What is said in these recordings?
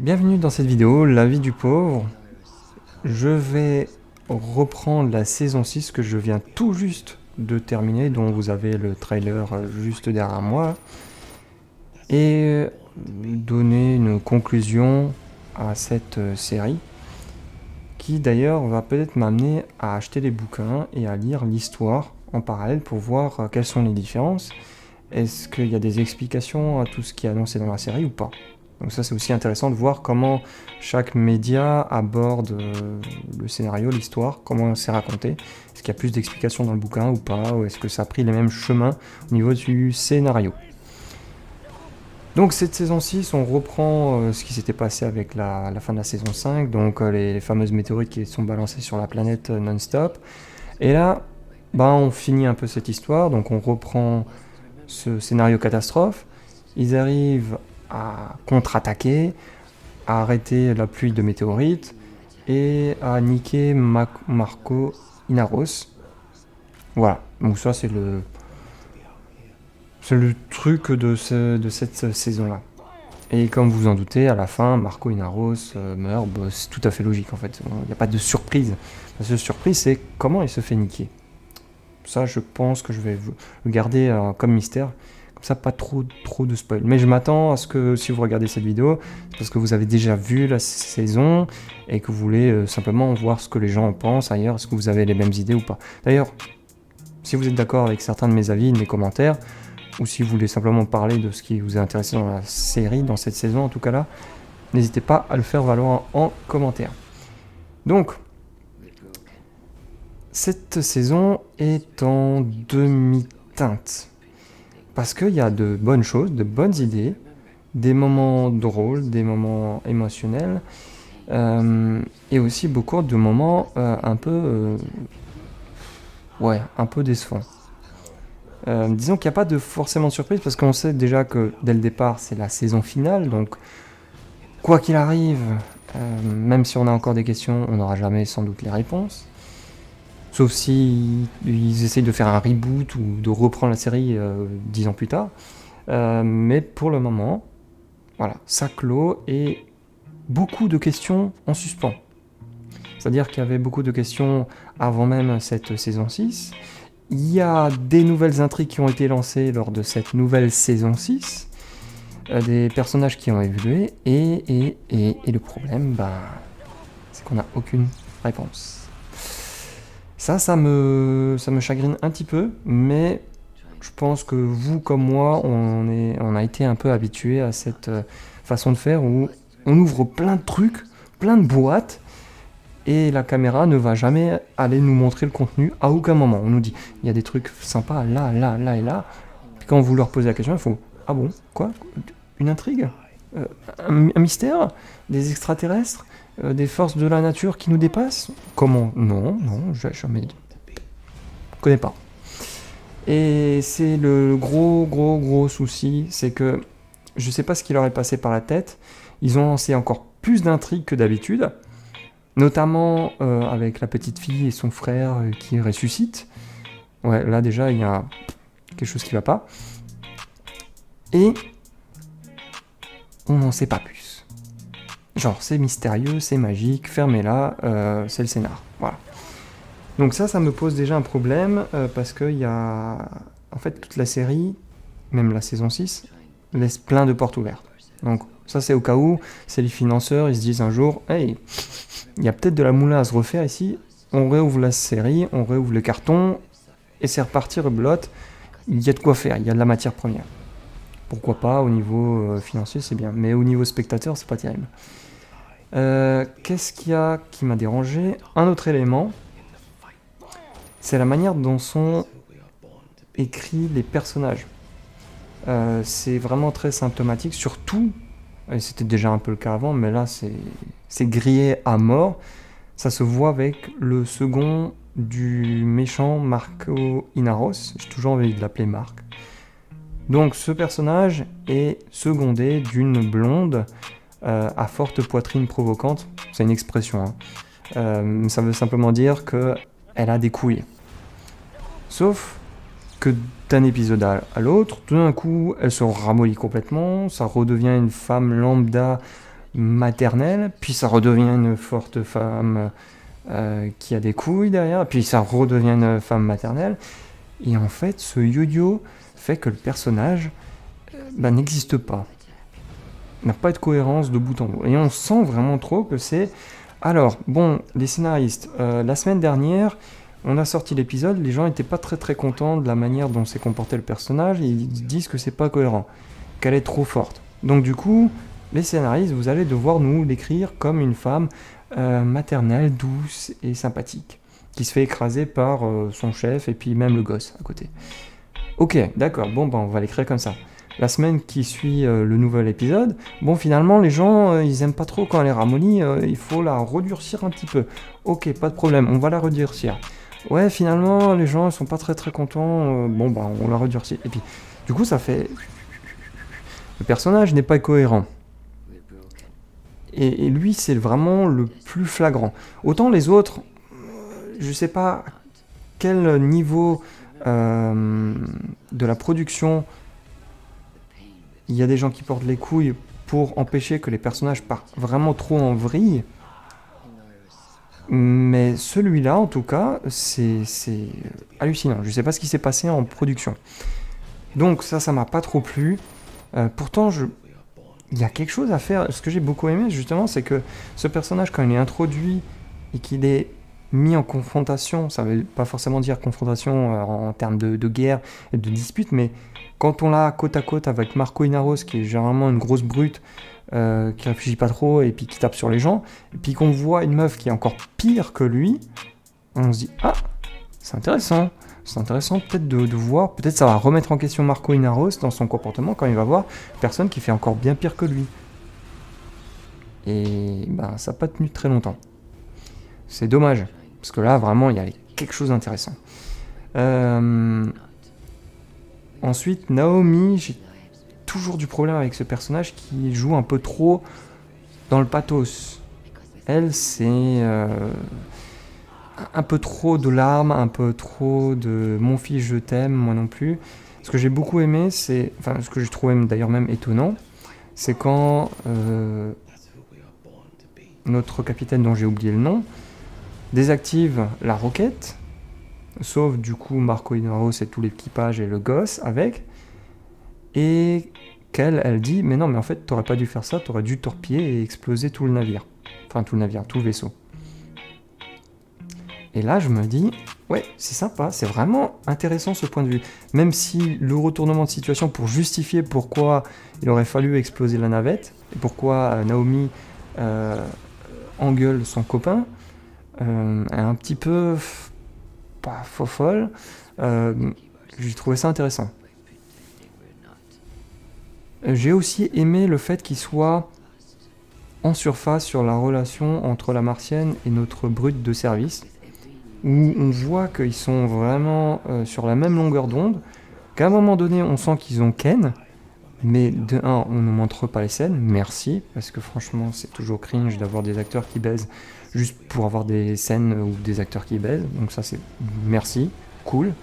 Bienvenue dans cette vidéo, La vie du pauvre. Je vais reprendre la saison 6 que je viens tout juste de terminer, dont vous avez le trailer juste derrière moi, et donner une conclusion à cette série, qui d'ailleurs va peut-être m'amener à acheter les bouquins et à lire l'histoire en parallèle pour voir quelles sont les différences. Est-ce qu'il y a des explications à tout ce qui est annoncé dans la série ou pas? Donc ça, c'est aussi intéressant de voir comment chaque média aborde le scénario, l'histoire, comment c'est raconté. Est-ce qu'il y a plus d'explications dans le bouquin ou pas, ou est-ce que ça a pris les mêmes chemins au niveau du scénario. Donc cette saison 6, on reprend ce qui s'était passé avec la fin de la saison 5, donc les fameuses météorites qui sont balancées sur la planète non-stop. Et là, on finit un peu cette histoire, donc on reprend ce scénario catastrophe. Ils arrivent à contre-attaquer, à arrêter la pluie de météorites et à niquer Marco Inaros. Voilà, donc ça c'est le truc de cette saison-là. Et comme vous en doutez, à la fin, Marco Inaros meurt. C'est tout à fait logique en fait. Il n'y a pas de surprise. La seule surprise, c'est comment il se fait niquer. Ça, je pense que je vais le garder comme mystère. Comme ça, pas trop de spoil. Mais je m'attends à ce que si vous regardez cette vidéo, c'est parce que vous avez déjà vu la saison et que vous voulez simplement voir ce que les gens en pensent ailleurs. Est-ce que vous avez les mêmes idées ou pas? D'ailleurs, si vous êtes d'accord avec certains de mes avis, de mes commentaires, ou si vous voulez simplement parler de ce qui vous est intéressé dans la série, dans cette saison en tout cas là, n'hésitez pas à le faire valoir en commentaire. Donc, cette saison est en demi-teinte. Parce qu'il y a de bonnes choses, de bonnes idées, des moments drôles, des moments émotionnels, et aussi beaucoup de moments un peu décevants. Disons qu'il n'y a pas forcément de surprise, parce qu'on sait déjà que dès le départ, c'est la saison finale, donc quoi qu'il arrive, même si on a encore des questions, on n'aura jamais sans doute les réponses. Sauf si ils essayent de faire un reboot ou de reprendre la série 10 ans plus tard. Mais pour le moment, voilà, ça clôt et beaucoup de questions en suspens. C'est-à-dire qu'il y avait beaucoup de questions avant même cette saison 6. Il y a des nouvelles intrigues qui ont été lancées lors de cette nouvelle saison 6. Des personnages qui ont évolué. Et le problème, c'est qu'on n'a aucune réponse. Ça me chagrine un petit peu, mais je pense que vous comme moi, on a été un peu habitués à cette façon de faire où on ouvre plein de trucs, plein de boîtes, et la caméra ne va jamais aller nous montrer le contenu à aucun moment. On nous dit, il y a des trucs sympas là, là, là et là. Puis quand vous leur posez la question, il faut, ah bon, quoi? Une intrigue? Un mystère? Des extraterrestres? Des forces de la nature qui nous dépassent? Comment? Non, jamais. Je connais pas. Et c'est le gros souci, c'est que je sais pas ce qui leur est passé par la tête. Ils ont lancé encore plus d'intrigues que d'habitude, notamment avec la petite fille et son frère qui ressuscitent. Ouais, là déjà il y a quelque chose qui va pas. Et on n'en sait pas plus. Genre c'est mystérieux, c'est magique, fermez-la, c'est le scénar. Voilà. Donc ça me pose déjà un problème parce qu'il y a... En fait, toute la série, même la saison 6, laisse plein de portes ouvertes. Donc ça, c'est au cas où c'est les financeurs, ils se disent un jour, hey, il y a peut-être de la moulin à se refaire ici, on réouvre la série, on réouvre le carton, et c'est reparti, rebelote, il y a de quoi faire, il y a de la matière première. Pourquoi pas, au niveau financier, c'est bien, mais au niveau spectateur, c'est pas terrible. Qu'est-ce qu'il y a qui m'a dérangé? Un autre élément, c'est la manière dont sont écrits les personnages. C'est vraiment très symptomatique, surtout, et c'était déjà un peu le cas avant, mais là c'est grillé à mort. Ça se voit avec le second du méchant Marco Inaros, j'ai toujours envie de l'appeler Marc. Donc ce personnage est secondé d'une blonde à forte poitrine provocante, c'est une expression, hein. Ça veut simplement dire qu'elle a des couilles. Sauf que d'un épisode à l'autre, tout d'un coup, elle se ramollit complètement, ça redevient une femme lambda maternelle, puis ça redevient une forte femme qui a des couilles derrière, puis ça redevient une femme maternelle. Et en fait, ce yo-yo fait que le personnage n'existe pas. Il n'a pas de cohérence de bout en bout. Et on sent vraiment trop que c'est... Alors, bon, les scénaristes, la semaine dernière, on a sorti l'épisode, les gens n'étaient pas très très contents de la manière dont s'est comporté le personnage, et ils disent que c'est pas cohérent, qu'elle est trop forte. Donc du coup, les scénaristes, vous allez devoir nous l'écrire comme une femme maternelle, douce et sympathique, qui se fait écraser par son chef et puis même le gosse à côté. Ok, d'accord, bon, on va l'écrire comme ça. La semaine qui suit le nouvel épisode, bon, finalement, les gens, ils aiment pas trop quand elle est ramollie, il faut la redurcir un petit peu. Ok, pas de problème, on va la redurcir. Ouais, finalement, les gens, ils sont pas très très contents, on la redurcit. Et puis, du coup, ça fait... Le personnage n'est pas cohérent. Et lui, c'est vraiment le plus flagrant. Autant les autres, je sais pas quel niveau de la production il y a des gens qui portent les couilles pour empêcher que les personnages partent vraiment trop en vrille. Mais celui-là, en tout cas, c'est hallucinant. Je sais pas ce qui s'est passé en production. Donc ça m'a pas trop plu. Pourtant, il y a quelque chose à faire. Ce que j'ai beaucoup aimé, justement, c'est que ce personnage, quand il est introduit et qu'il est mis en confrontation, ça veut pas forcément dire confrontation en termes de guerre et de dispute, mais quand on l'a côte à côte avec Marco Inaros, qui est généralement une grosse brute, qui réfléchit pas trop et puis qui tape sur les gens, et puis qu'on voit une meuf qui est encore pire que lui, on se dit « Ah, c'est intéressant peut-être de voir, peut-être ça va remettre en question Marco Inaros dans son comportement quand il va voir une personne qui fait encore bien pire que lui. » Et ça n'a pas tenu très longtemps. C'est dommage, parce que là, vraiment, il y a quelque chose d'intéressant. Ensuite, Naomi, j'ai toujours du problème avec ce personnage qui joue un peu trop dans le pathos. Elle, c'est un peu trop de larmes, un peu trop de « mon fils, je t'aime », moi non plus. Ce que j'ai beaucoup aimé, ce que j'ai trouvé d'ailleurs même étonnant, c'est quand notre capitaine, dont j'ai oublié le nom, désactive la roquette, sauf du coup Marco Inaros et tout l'équipage et le gosse avec, et elle dit « Mais non, mais en fait, t'aurais pas dû faire ça, t'aurais dû torpiller et exploser tout le navire. » Enfin, tout le vaisseau. Et là, je me dis « Ouais, c'est sympa, c'est vraiment intéressant ce point de vue. » Même si le retournement de situation pour justifier pourquoi il aurait fallu exploser la navette, et pourquoi Naomi engueule son copain, est un petit peu... pas folle, j'ai trouvé ça intéressant. J'ai aussi aimé le fait qu'il soit en surface sur la relation entre la martienne et notre brute de service, où on voit qu'ils sont vraiment sur la même longueur d'onde, qu'à un moment donné on sent qu'ils ont ken, mais de un, on ne montre pas les scènes, merci, parce que franchement c'est toujours cringe d'avoir des acteurs qui baisent juste pour avoir des scènes ou des acteurs qui baisent, donc ça c'est merci, cool.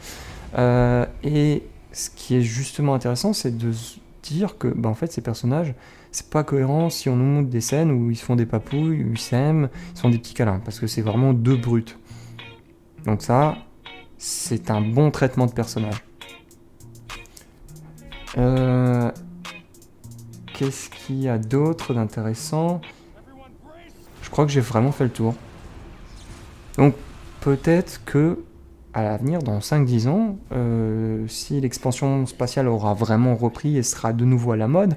Et ce qui est justement intéressant, c'est de se dire que en fait ces personnages, c'est pas cohérent si on nous montre des scènes où ils se font des papouilles, où ils s'aiment, ils se font des petits câlins, parce que c'est vraiment deux brutes. Donc ça, c'est un bon traitement de personnage. Qu'est-ce qu'il y a d'autre d'intéressant ? Je crois que j'ai vraiment fait le tour. Donc peut-être que à l'avenir, dans 5-10 ans, si l'expansion spatiale aura vraiment repris et sera de nouveau à la mode,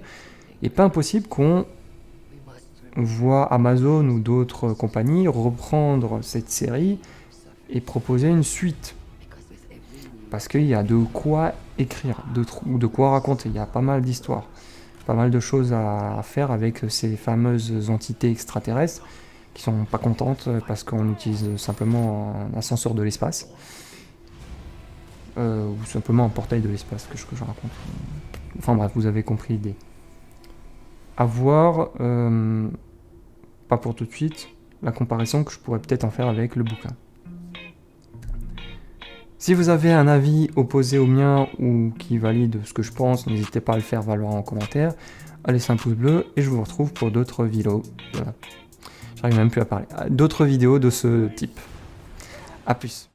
il n'est pas impossible qu'on voit Amazon ou d'autres compagnies reprendre cette série et proposer une suite. Parce qu'il y a de quoi écrire, de quoi raconter, il y a pas mal d'histoires, pas mal de choses à faire avec ces fameuses entités extraterrestres qui sont pas contentes parce qu'on utilise simplement un ascenseur de l'espace. Ou simplement un portail de l'espace que je raconte. Enfin bref, vous avez compris l'idée. À voir, pas pour tout de suite, la comparaison que je pourrais peut-être en faire avec le bouquin. Si vous avez un avis opposé au mien ou qui valide ce que je pense, n'hésitez pas à le faire valoir en commentaire. à laisser un pouce bleu et je vous retrouve pour d'autres vidéos. Voilà. J'arrive même plus à parler. D'autres vidéos de ce type. A plus.